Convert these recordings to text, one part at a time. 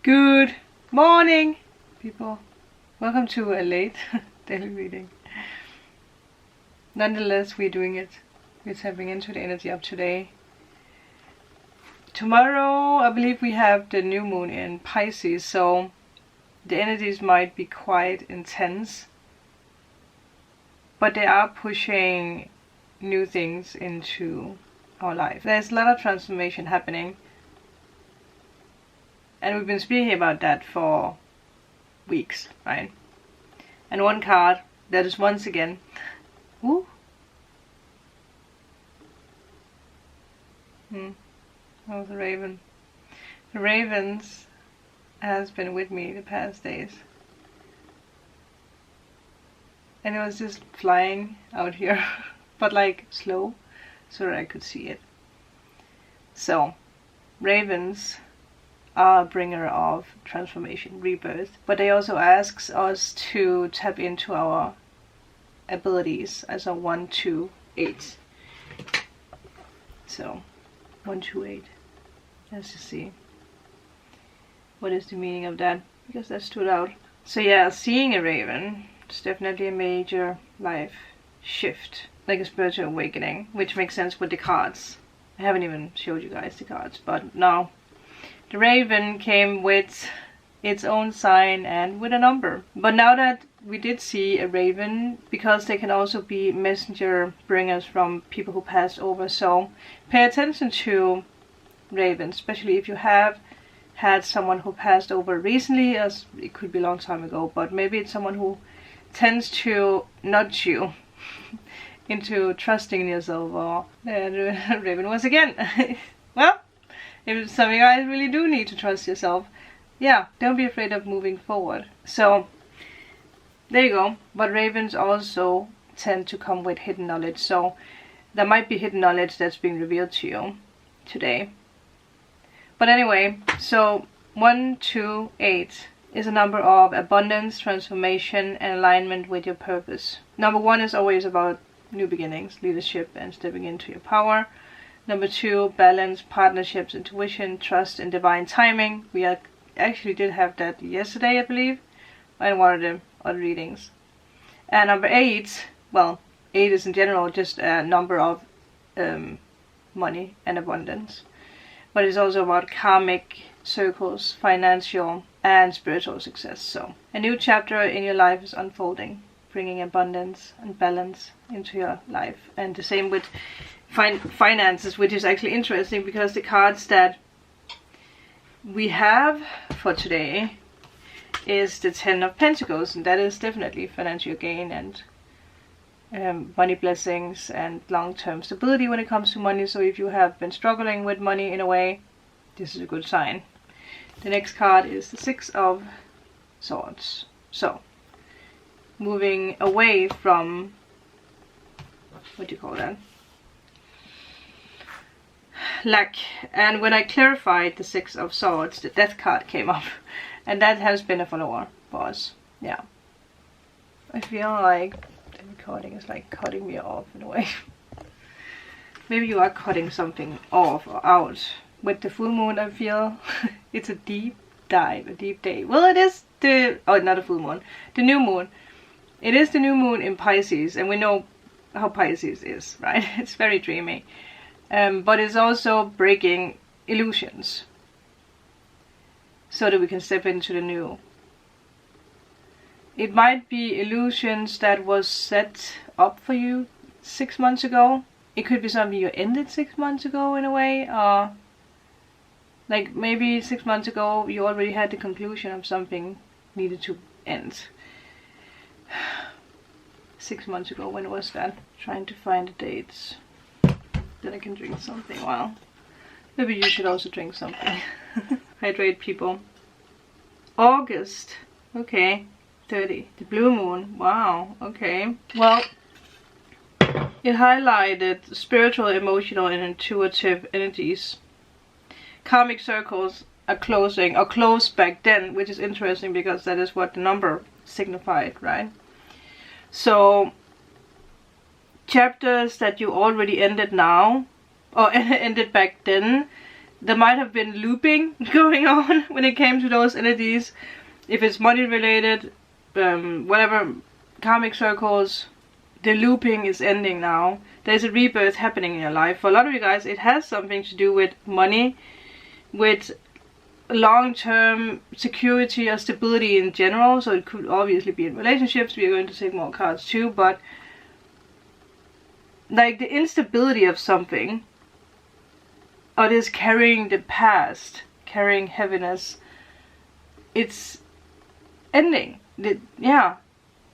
Good morning, people. Welcome to a late daily reading. Nonetheless, we're doing it. We're tapping into the energy of today. Tomorrow, I believe we have the new moon in Pisces, so the energies might be quite intense. But they are pushing new things into our life. There's a lot of transformation happening. And we've been speaking about that for weeks, right? And one card that is once again, ooh, oh, the raven. The ravens has been with me the past days. And it was just flying out here, but like slow, so that I could see it. So, ravens are a bringer of transformation, rebirth, but they also asks us to tap into our abilities as a 1, 2, 8. So 1, 2, 8. Let's just see what is the meaning of that, because that stood out. So yeah, seeing a raven is definitely a major life shift, like a spiritual awakening, which makes sense with the cards. I haven't even showed you guys the cards, but now the raven came with its own sign and with a number. But now that we did see a raven, because they can also be messenger bringers from people who passed over, so pay attention to ravens, especially if you have had someone who passed over recently, as it could be a long time ago, but maybe it's someone who tends to nudge you into trusting in yourself. Or the raven was again. Well, if some of you guys really do need to trust yourself, yeah, don't be afraid of moving forward. So there you go. But ravens also tend to come with hidden knowledge, so there might be hidden knowledge that's being revealed to you today. But anyway, so 1, 2, 8 is a number of abundance, transformation, and alignment with your purpose. Number 1 is always about new beginnings, leadership, and stepping into your power. Number 2, balance, partnerships, intuition, trust, and divine timing. We actually did have that yesterday, I believe, in one of the other readings. And number 8, well, 8 is in general just a number of money and abundance. But it's also about karmic circles, financial, and spiritual success. So a new chapter in your life is unfolding, bringing abundance and balance into your life. And the same with finances, which is actually interesting because the cards that we have for today is the 10 of Pentacles, and that is definitely financial gain and money blessings and long-term stability when it comes to money. So if you have been struggling with money in a way, this is a good sign. The next card is the 6 of Swords. So moving away from, what do you call that, lack. And when I clarified the 6 of Swords, the Death card came up, and that has been a follower for us. Yeah, I feel like the recording is like cutting me off in a way. Maybe you are cutting something off or out. With the full moon, I feel it's a deep dive, a deep day. Well, it is not a full moon, the new moon. It is the new moon in Pisces, and we know how Pisces is, right? It's very dreamy. But it's also breaking illusions so that we can step into the new. It might be illusions that was set up for you 6 months ago. It could be something you ended 6 months ago in a way. Like maybe 6 months ago you already had the conclusion of something needed to end. 6 months ago, when was that? Trying to find the dates. Then I can drink something. Well, maybe you should also drink something. Hydrate, people. August. Okay. 30. The blue moon. Wow. Okay. Well, it highlighted spiritual, emotional, and intuitive energies. Karmic circles are closing, or closed back then, which is interesting because that is what the number signified, right? So chapters that you already ended now, or ended back then, there might have been looping going on when it came to those energies. If it's money related, whatever, karmic circles, the looping is ending now. There's a rebirth happening in your life. For a lot of you guys, it has something to do with money, with long-term security or stability in general. So it could obviously be in relationships. We are going to take more cards too, but like the instability of something, or this carrying the past, carrying heaviness, it's ending. Yeah,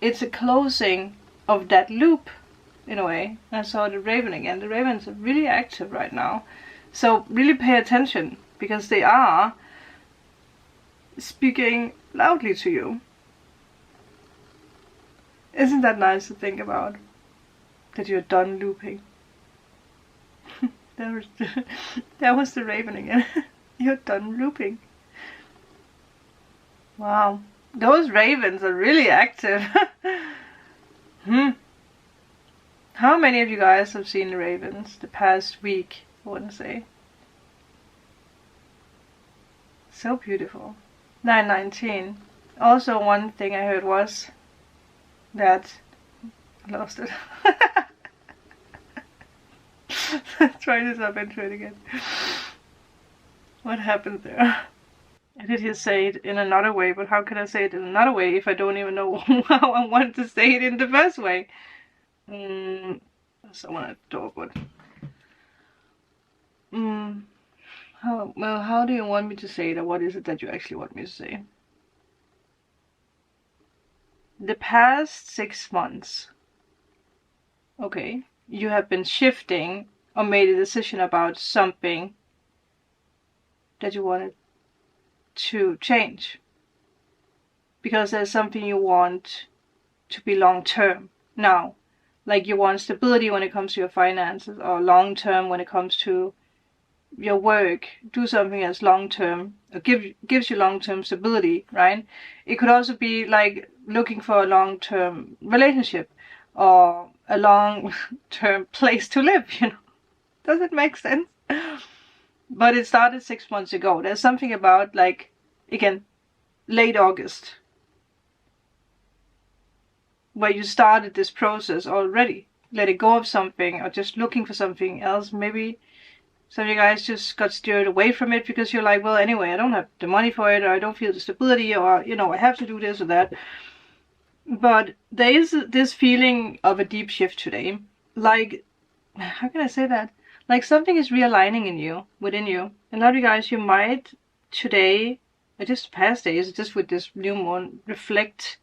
it's a closing of that loop in a way. I saw the raven again. The ravens are really active right now, so really pay attention, because they are speaking loudly to you. Isn't that nice to think about? That you're done looping. That was the raven again. You're done looping. Wow, those ravens are really active. How many of you guys have seen the ravens the past week, I want to say? So beautiful. 919. Also, one thing I heard was that I lost it. Try this up and try it again. What happened there? I did just say it in another way, but how can I say it in another way if I don't even know how I want to say it in the first way? Someone at the door, but how do you want me to say it, or what is it that you actually want me to say? The past 6 months, okay, you have been shifting or made a decision about something that you wanted to change, because there's something you want to be long term now. Like you want stability when it comes to your finances, or long term when it comes to your work. Do something that's long term, or gives you long term stability, right? It could also be like looking for a long term relationship, or a long term place to live, you know. Does it make sense? But it started 6 months ago. There's something about, like, again, late August, where you started this process already, letting go of something or just looking for something else. Maybe some of you guys just got steered away from it because you're like, well, anyway, I don't have the money for it, or I don't feel the stability, or, you know, I have to do this or that. But there is this feeling of a deep shift today. Like, how can I say that? Like something is realigning in you, within you. And a lot of you guys, you might today, or just past days, just with this new moon, reflect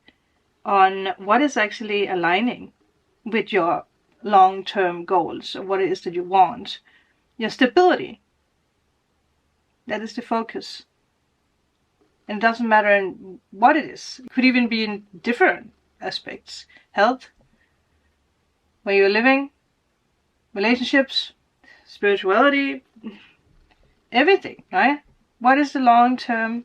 on what is actually aligning with your long-term goals, or what it is that you want. Your stability. That is the focus. And it doesn't matter in what it is. It could even be in different aspects. Health, where you're living, relationships, spirituality, everything, right? What is the long-term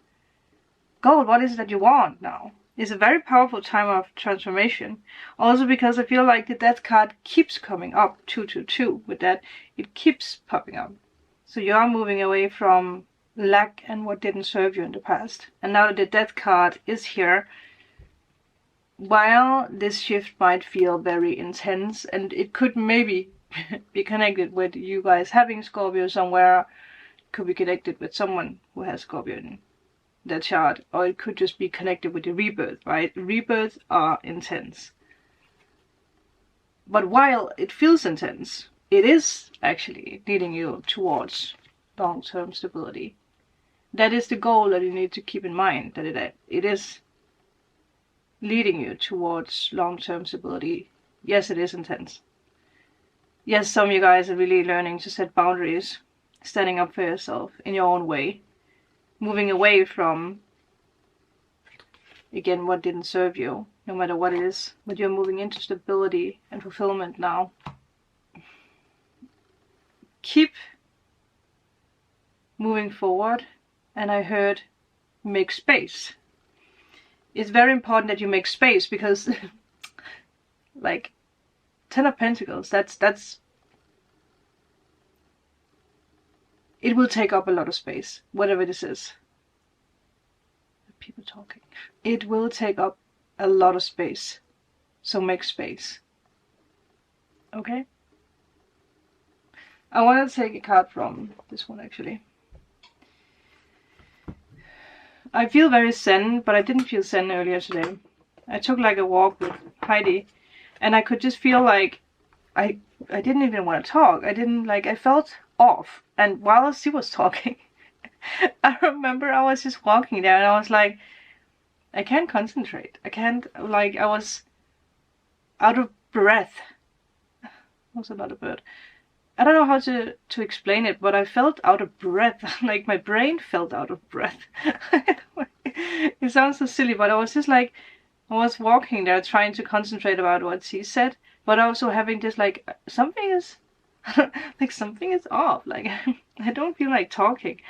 goal? What is it that you want now? It's a very powerful time of transformation. Also because I feel like the death card keeps coming up, 222, with that. It keeps popping up. So you are moving away from lack and what didn't serve you in the past. And now that the death card is here, while this shift might feel very intense, and it could maybe be connected with you guys having Scorpio somewhere, it could be connected with someone who has Scorpio in their chart, or it could just be connected with the rebirth, right? Rebirths are intense. But while it feels intense, it is actually leading you towards long-term stability. That is the goal that you need to keep in mind, that it is leading you towards long-term stability. Yes, it is intense. Yes, some of you guys are really learning to set boundaries, standing up for yourself in your own way, moving away from, again, what didn't serve you, no matter what it is. But you're moving into stability and fulfillment now. Keep moving forward. And I heard make space. It's very important that you make space, because like 10 of Pentacles, that's it will take up a lot of space, whatever this is. People talking. It will take up a lot of space. So make space. Okay? I want to take a card from this one actually. I feel very zen, but I didn't feel zen earlier today. I took like a walk with Heidi and I could just feel like I didn't even want to talk. I felt off. And while she was talking, I remember I was just walking there and I was like, I can't concentrate. I can't, like, I was out of breath. Also not a bird. I don't know how to explain it, but I felt out of breath. Like my brain felt out of breath. It sounds so silly, but I was just like, I was walking there trying to concentrate about what she said, but also having this like, something is, like something is off. Like I don't feel like talking.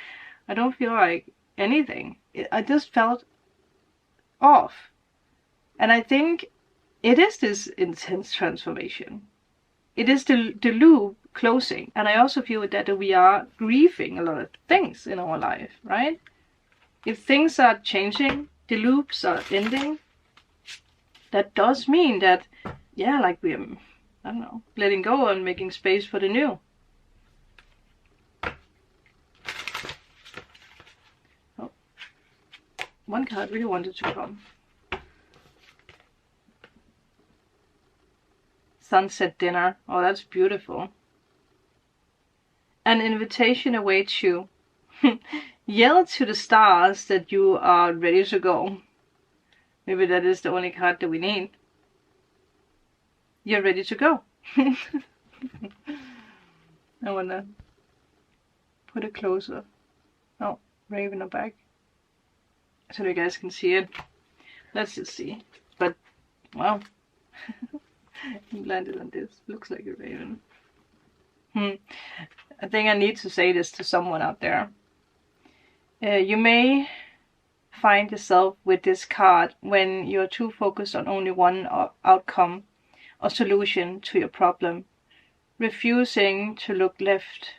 I don't feel like anything. I just felt off. And I think it is this intense transformation. It is the loop closing. And I also feel that we are grieving a lot of things in our life, right? If things are changing, the loops are ending, that does mean that, yeah, like we're, I don't know, letting go and making space for the new. Oh, one card really wanted to come. Sunset dinner. Oh, that's beautiful. An invitation awaits you. Yell to the stars that you are ready to go. Maybe that is the only card that we need. You're ready to go. I wanna put it closer. Oh, raven are back. So you guys can see it. Let's just see. But, wow. I'm landed on this. Looks like a raven. I think I need to say this to someone out there. You may find yourself with this card when you're too focused on only one outcome or solution to your problem, refusing to look left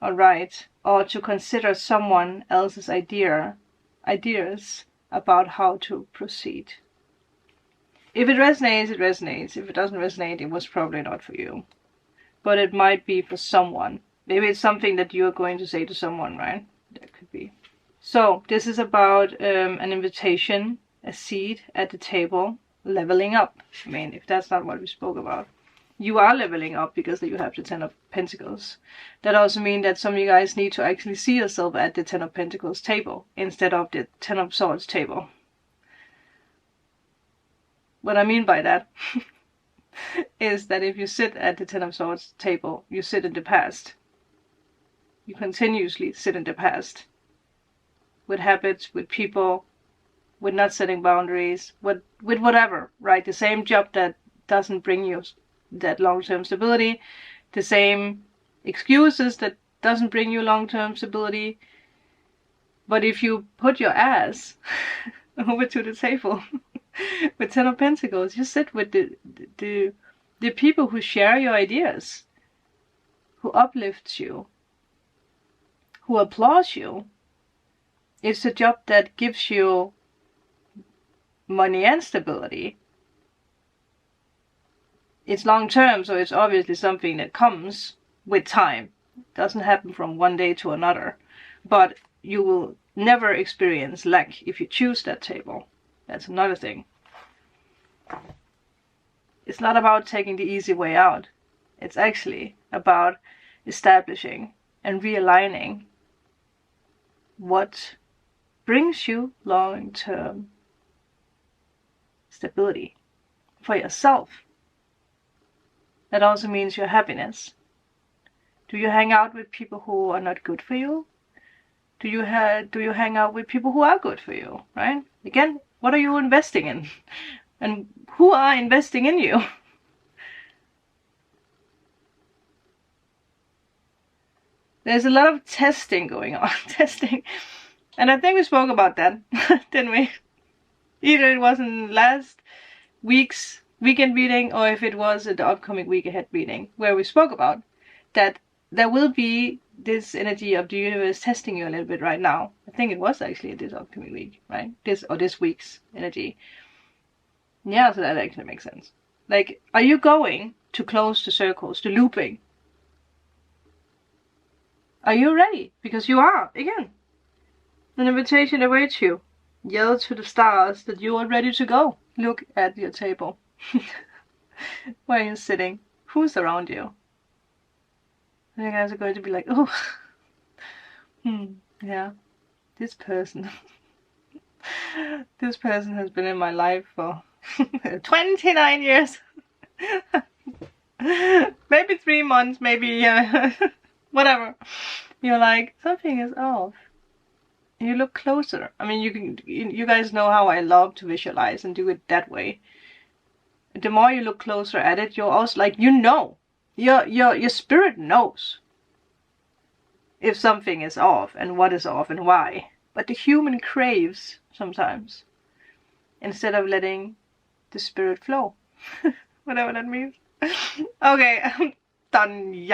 or right or to consider someone else's ideas about how to proceed. If it resonates, it resonates. If it doesn't resonate, it was probably not for you. But it might be for someone. Maybe it's something that you're going to say to someone, right? That could be. So, this is about an invitation, a seat at the table, leveling up. I mean, if that's not what we spoke about. You are leveling up because you have the Ten of Pentacles. That also means that some of you guys need to actually see yourself at the Ten of Pentacles table instead of the Ten of Swords table. What I mean by that is that if you sit at the Ten of Swords table, you sit in the past. You continuously sit in the past. With habits, with people, with not setting boundaries, with whatever, right? The same job that doesn't bring you that long-term stability, the same excuses that doesn't bring you long-term stability. But if you put your ass over to the table with Ten of Pentacles, you sit with the people who share your ideas, who uplifts you, who applauds you. It's a job that gives you money and stability. It's long term, so it's obviously something that comes with time. It doesn't happen from one day to another. But you will never experience lack if you choose that table. That's another thing. It's not about taking the easy way out. It's actually about establishing and realigning what brings you long-term stability for yourself. That also means your happiness. Do you hang out with people who are not good for you? Do you hang out with people who are good for you, right? Again, what are you investing in? And who are investing in you? There's a lot of testing going on. Testing. And I think we spoke about that, didn't we? Either it was in last week's weekend reading or if it was at the upcoming week ahead reading, where we spoke about that there will be this energy of the universe testing you a little bit right now. I think it was actually this upcoming week, right? This week's energy. Yeah, so that actually makes sense. Like, are you going to close the circles, the looping? Are you ready? Because you are, again. An invitation awaits you. Yell to the stars that you are ready to go. Look at your table. Where you're sitting. Who's around you? And you guys are going to be like, oh, yeah, this person. This person has been in my life for 29 years. Maybe 3 months, maybe whatever. You're like, something is off. You look closer. I mean, you guys know how I love to visualize and do it that way. The more you look closer at it, you're also like, you know, your spirit knows if something is off and what is off and why. But the human craves sometimes, instead of letting the spirit flow. Whatever that means. Okay, I'm done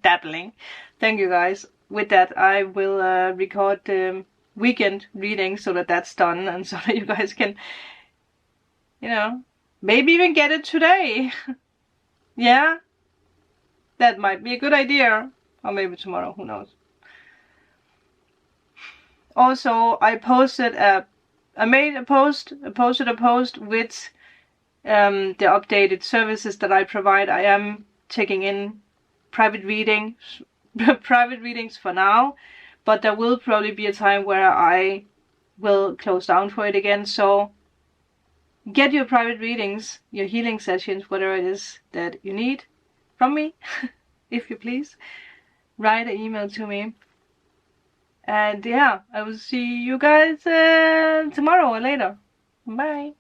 dabbling. Thank you guys. With that, I will record the weekend reading so that that's done, and so that you guys can, you know, maybe even get it today. Yeah, that might be a good idea. Or maybe tomorrow, who knows. Also, I posted a post with the updated services that I provide. I am taking in private readings for now, but there will probably be a time where I will close down for it again. So get your private readings, your healing sessions, whatever it is that you need from me, if you please. Write an email to me. And yeah, I will see you guys tomorrow or later. Bye.